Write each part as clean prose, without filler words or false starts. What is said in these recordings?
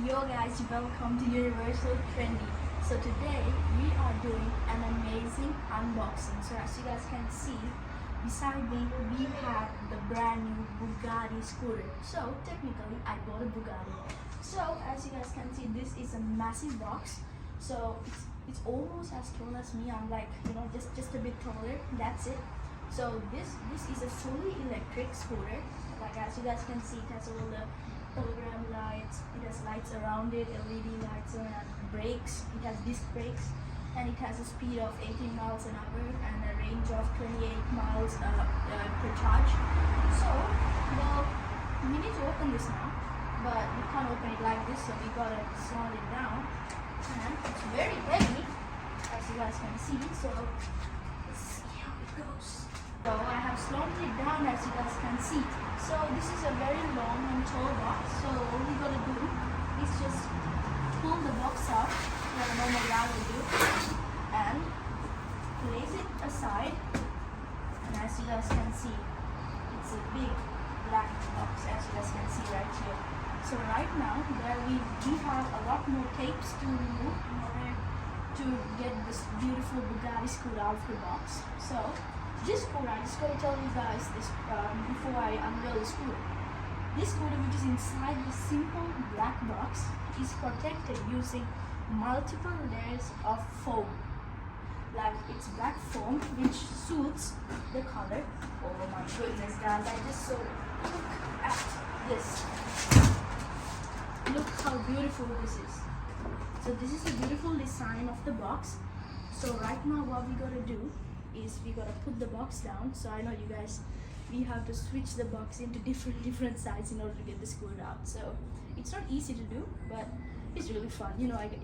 Yo guys, welcome to Universal Trendy. So today we are doing an amazing unboxing. So as you guys can see, beside me we have the brand new Bugatti Scooter. So technically I bought a Bugatti. So as you guys can see, this is a massive box. So it's almost as tall as me. I'm like, just a bit taller. That's it. So this is a fully electric scooter. Like as you guys can see, it has all the hologram lights, it has lights around it, LED lights around, brakes, it has disc brakes, and it has a speed of 18 miles an hour and a range of 28 miles per charge. So, well, we need to open this now, but we can't open it like this, so we gotta slide it down, and it's very heavy, as you guys can see, so let's see how it goes. So I have slowed it down, as you guys can see. So this is a very long and tall box. So all we gotta do is just pull the box out like a normal guy would do and place it aside. And as you guys can see, it's a big black box, as you guys can see right here. So right now there we have a lot more tapes to remove in order to get this beautiful Bugatti Scooter out of the box. So this scooter, I just gotta tell you guys this before I unveil the scooter. This scooter, which is inside the simple black box, is protected using multiple layers of foam. Like it's black foam which suits the color. Oh my goodness guys, I just saw, look at this. Look how beautiful this is. So this is a beautiful design of the box. So right now what we gotta do is we gotta put the box down. So I know you guys, we have to switch the box into different sides in order to get the scooter out. So it's not easy to do, but it's really fun.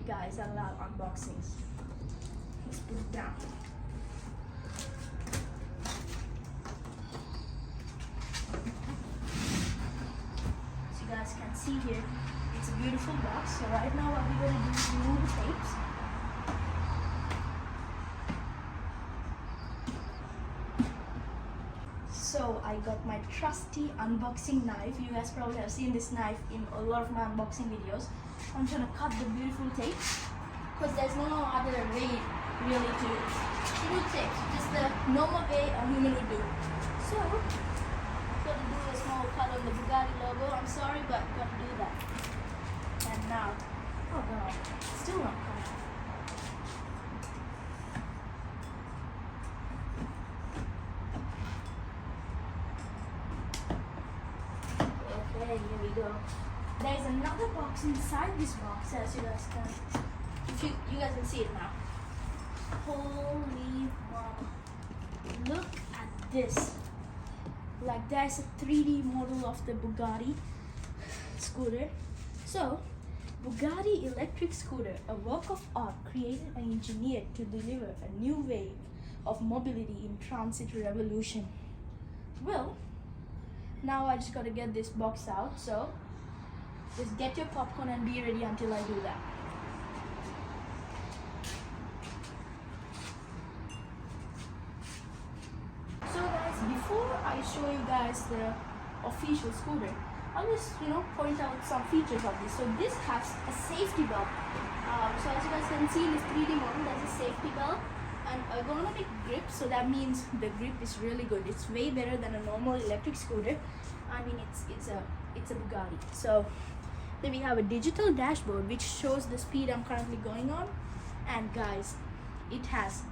Guys, I love unboxings. Let's put it down. So you guys can see here, it's a beautiful box. So right now what we're gonna do is remove the tapes. So I got my trusty unboxing knife. You guys probably have seen this knife in a lot of my unboxing videos. I'm trying to cut the beautiful tape because there's no other way really to do tape. Just the normal way a human would do. So got to do a small cut on the Bugatti logo. I'm sorry, but got to do that. And now, oh god, still not coming. Okay, here we go. There's another box inside this box, as you guys can. If you guys can see it now. Holy wow! Look at this. Like there's a 3D model of the Bugatti scooter. So, Bugatti electric scooter, a work of art created and engineered to deliver a new wave of mobility in transit revolution. Well, now I just gotta get this box out, so just get your popcorn and be ready until I do that. So guys, before I show you guys the official scooter, I'll just point out some features of this. So this has a safety belt. So as you guys can see in this 3D model, there's a safety belt and ergonomic grip, so that means the grip is really good. It's way better than a normal electric scooter. I mean, it's a Bugatti. So then we have a digital dashboard which shows the speed I'm currently going on, and guys, it has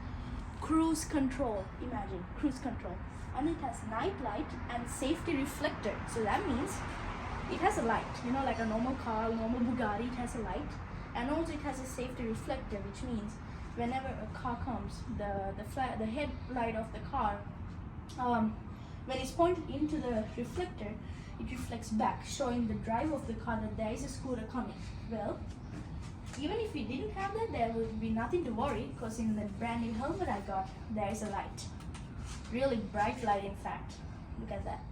cruise control. Imagine cruise control, and it has night light and safety reflector. So that means it has a light. Like a normal car, normal Bugatti, it has a light, and also it has a safety reflector, which means whenever a car comes, the headlight of the car, when it's pointed into the reflector, it reflects back, showing the driver of the car that there is a scooter coming. Well, even if we didn't have that, there would be nothing to worry, because in the brand new helmet I got, there is a light. Really bright light, in fact. Look at that.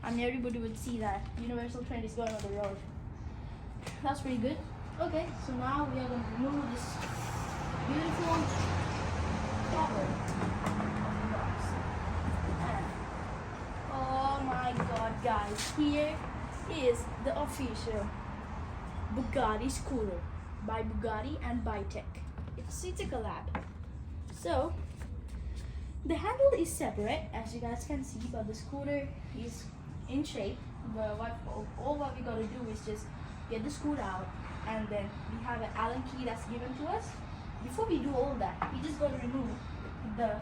And everybody would see that Universal Trend is going on the road. That's pretty good. Okay, so now we are going to remove this beautiful cover. And oh, oh my god guys, here is the official Bugatti Scooter by Bugatti and by Tech. It's a collab. So the handle is separate, as you guys can see, but the scooter is in shape. But all what we gotta do is just get the scooter out, and then we have an Allen key that's given to us. Before we do all that, we just gotta remove the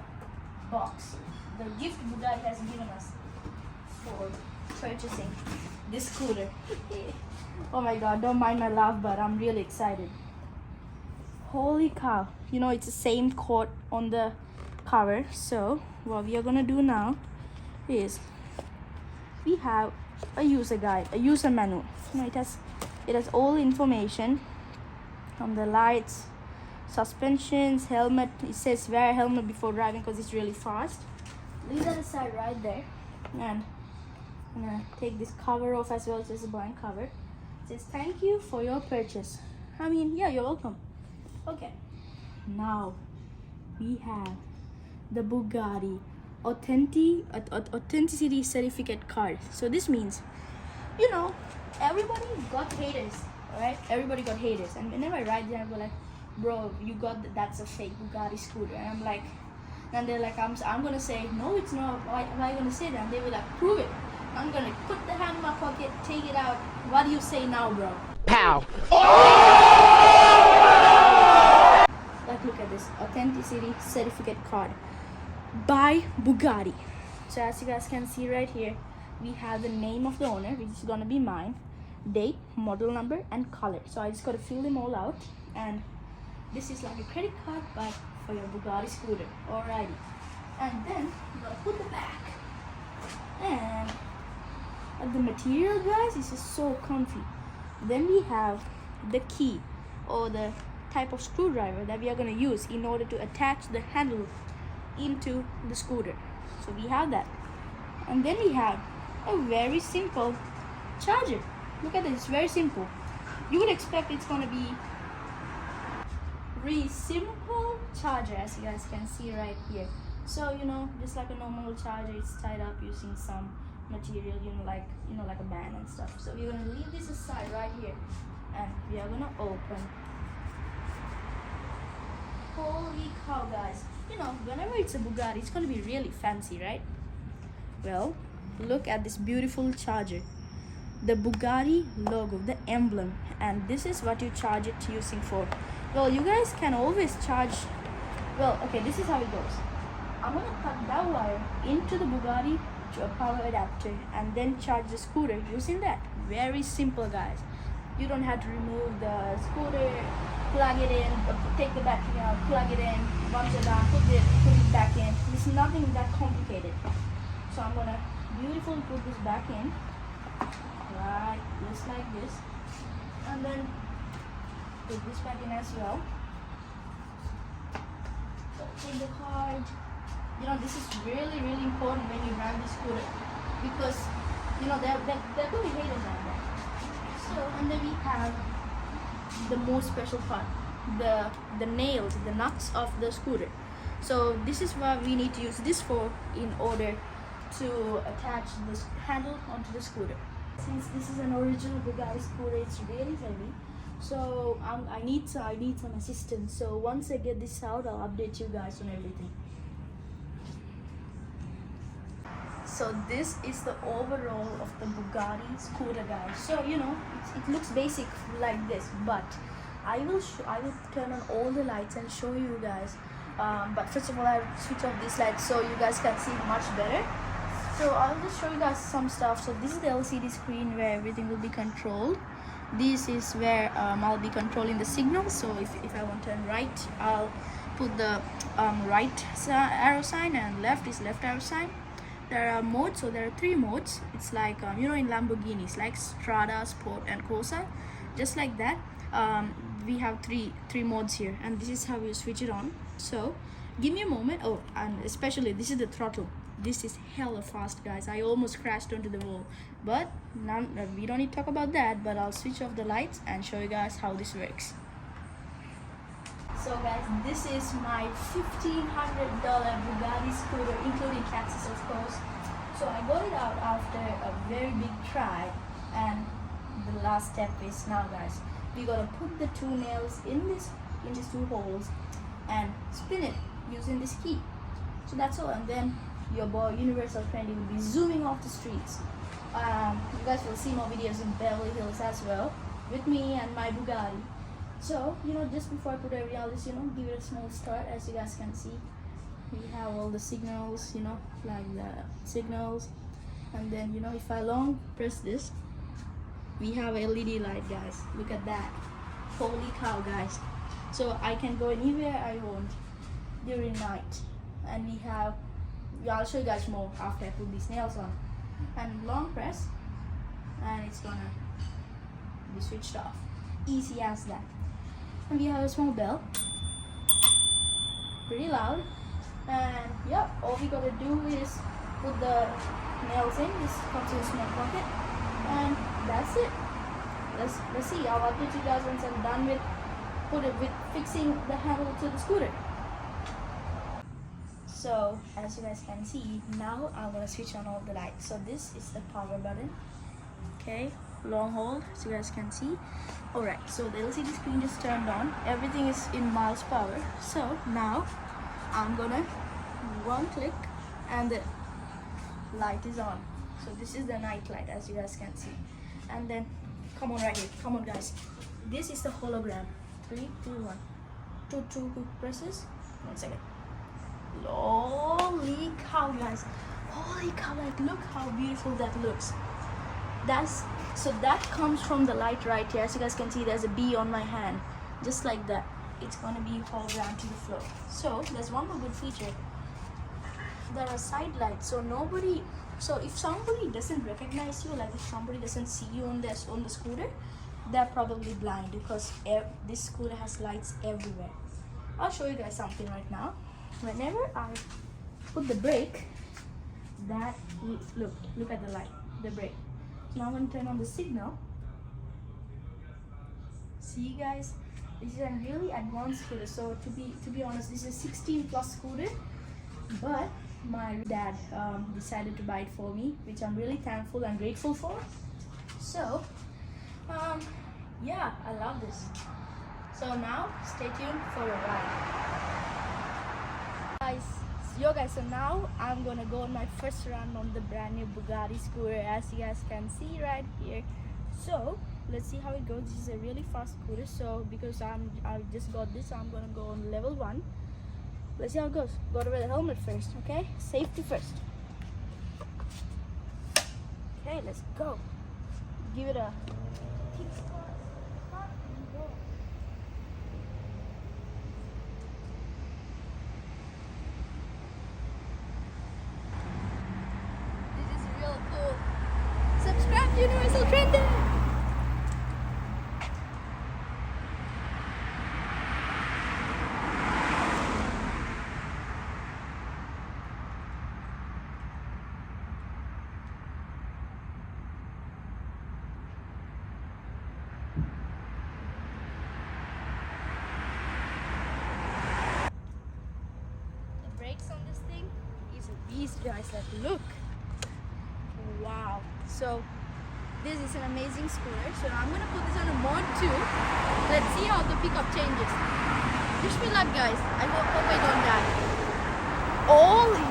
box, the gift Bugatti has given us for purchasing this scooter. Oh my god, don't mind my laugh, but I'm really excited. Holy cow, you know, it's the same quote on the cover. So what we are gonna do now is we have a user guide, a user manual. You know, it has all information on the lights, suspensions, helmet. It says wear a helmet before driving because it's really fast. Leave that aside right there, and I'm gonna take this cover off as well. It's just a blank cover. It says thank you for your purchase. I mean, yeah, you're welcome. Okay, now we have the Bugatti authenticity certificate card. So this means, you know, everybody got haters, right? Everybody got haters, and whenever I ride there, I go like, bro, you got that's a fake Bugatti scooter, and I'm like, and they're like, I'm gonna say no, it's not. Why am I gonna say that? And they will like, prove it. I'm gonna put the hand in my pocket, take it out. What do you say now, bro? Pow. Like, look at this authenticity certificate card by Bugatti. So as you guys can see right here, we have the name of the owner, which is gonna be mine, date, model number, and color. So I just gotta fill them all out, and this is like a credit card, but for your Bugatti scooter. Alrighty, and then you gotta put the back, and the material, guys, is just so comfy. Then we have the key, or the type of screwdriver that we are going to use in order to attach the handle into the scooter. So we have that, and then we have a very simple charger. Look at this, it's very simple. You would expect it's going to be really simple charger, as you guys can see right here. So, you know, just like a normal charger, it's tied up using some material, like a band and stuff. So we're gonna leave this aside right here, and we are gonna open. Holy cow, guys, you know, whenever it's a Bugatti, it's gonna be really fancy, right? Well, look at this beautiful charger, the Bugatti logo, the emblem, and this is what you charge it using for. Well, you guys can always charge. Well, okay, this is how it goes. I'm gonna cut that wire into the Bugatti to a power adapter, and then charge the scooter using that. Very simple, guys. You don't have to remove the scooter, plug it in, take the battery out, plug it in, once you're done, put it back in. It's nothing that complicated. So I'm gonna beautifully put this back in, right, just like this, and then put this back in as well. So take the card. You know, this is really, really important when you run this scooter, because, you know, they're going to be haters out there. So, and then we have the most special part, the nails, the nuts of the scooter. So this is what we need to use this for in order to attach this handle onto the scooter. Since this is an original Bugatti scooter, it's really heavy. So I need some assistance. So once I get this out, I'll update you guys on everything. So this is the overall of the Bugatti scooter, guys. So, you know, it looks basic like this, but I will turn on all the lights and show you guys. But first of all, I'll switch off these lights so you guys can see much better. So I'll just show you guys some stuff. So this is the LCD screen where everything will be controlled. This is where I'll be controlling the signal. So if I want to turn right, I'll put the right arrow sign, and left is left arrow sign. There are modes, so there are 3 modes. It's like, you know, in Lamborghinis, like Strada, Sport, and Corsa. Just like that, we have three modes here, and this is how you switch it on. So give me a moment. Oh, and especially this is the throttle. This is hella fast, guys. I almost crashed onto the wall, but we don't need to talk about that. But I'll switch off the lights and show you guys how this works. So guys, this is my $1,500 Bugatti scooter, including taxes, of course. So I got it out after a very big try, and the last step is now, guys, we're gonna put the two nails in these two holes and spin it using this key. So that's all, and then your boy Universal Trendy will be zooming off the streets. You guys will see more videos in Beverly Hills as well with me and my Bugatti. So just before I put everything, I'll just give it a small start. As you guys can see, we have all the signals, like the signals, and then if I long press this, we have a LED light, guys. Look at that, holy cow, guys. So I can go anywhere I want during night, and I'll show you guys more after I put these nails on. And long press and it's gonna be switched off, easy as that. And we have a small bell, pretty loud, and yep, all we gotta do is put the nails in. This comes in a small pocket, and that's it. Let's see. I'll update you guys once I'm done with fixing the handle to the scooter. So as you guys can see, now I'm gonna switch on all the lights. So this is the power button. Okay, long hold, so you guys can see. Alright, so the LCD screen just turned on. Everything is in miles per hour. So now I'm gonna one click and the light is on. So this is the night light, as you guys can see. And then come on, right here, come on guys. This is the hologram. 3, 2, 1. Two quick presses. 1 second. Holy cow, guys. Holy cow, like look how beautiful that looks. That comes from the light right here. As you guys can see, there's a bee on my hand, just like that. It's gonna be hologram to the floor. So there's one more good feature. There are side lights, so if somebody doesn't recognize you, like if somebody doesn't see you on the scooter, they're probably blind, because this scooter has lights everywhere. I'll show you guys something right now. Whenever I put the brake, look at the light, the brake. Now I'm going to turn on the signal. See guys, this is a really advanced scooter. So to be honest, this is a 16 plus scooter, but my dad decided to buy it for me, which I'm really thankful and grateful for. So yeah, I love this. So now stay tuned for a ride. Guys, so now I'm gonna go on my first run on the brand new Bugatti Scooter, as you guys can see right here. So let's see how it goes. This is a really fast scooter, so because I just got this, I'm gonna go on level 1. Let's see how it goes. Gotta wear the helmet first, okay? Safety first. Okay, let's go. Give it a kickstart. And go. Subscribe to Universal Trendy! The brakes on this thing is a beast, guys. Like, look! Wow! So this is an amazing scooter. So I'm gonna put this on a mod 2. Let's see how the pickup changes. Wish me luck, guys. I hope I don't die. Holy!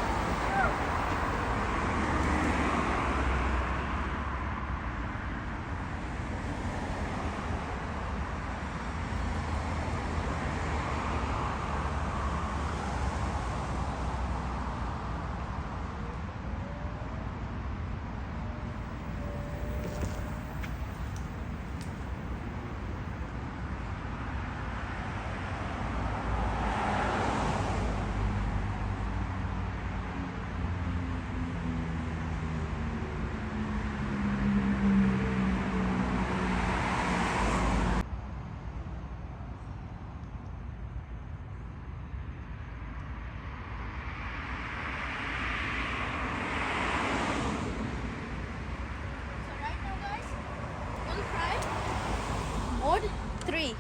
Mode 3,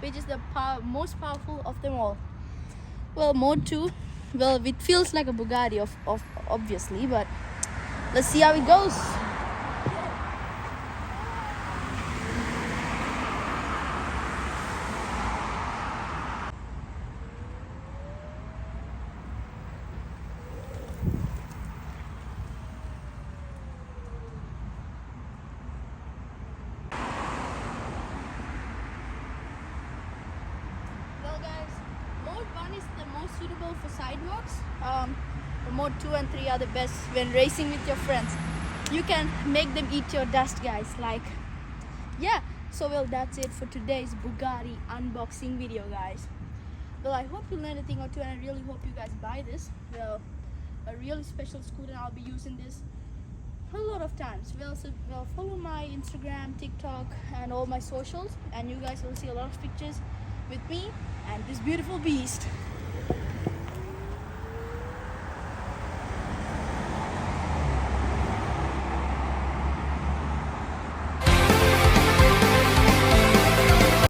which is the most powerful of them all. Well, mode 2, well, it feels like a Bugatti of obviously, but let's see how it goes. 1 is the most suitable for sidewalks. Mode 2 and 3 are the best when racing with your friends. You can make them eat your dust, guys. Like, yeah. So well, that's it for today's Bugatti unboxing video, guys. Well, I hope you learned a thing or two, and I really hope you guys buy this. Well, a really special scooter. I'll be using this a lot of times. Well, follow my Instagram, TikTok, and all my socials, and you guys will see a lot of pictures with me and this beautiful beast.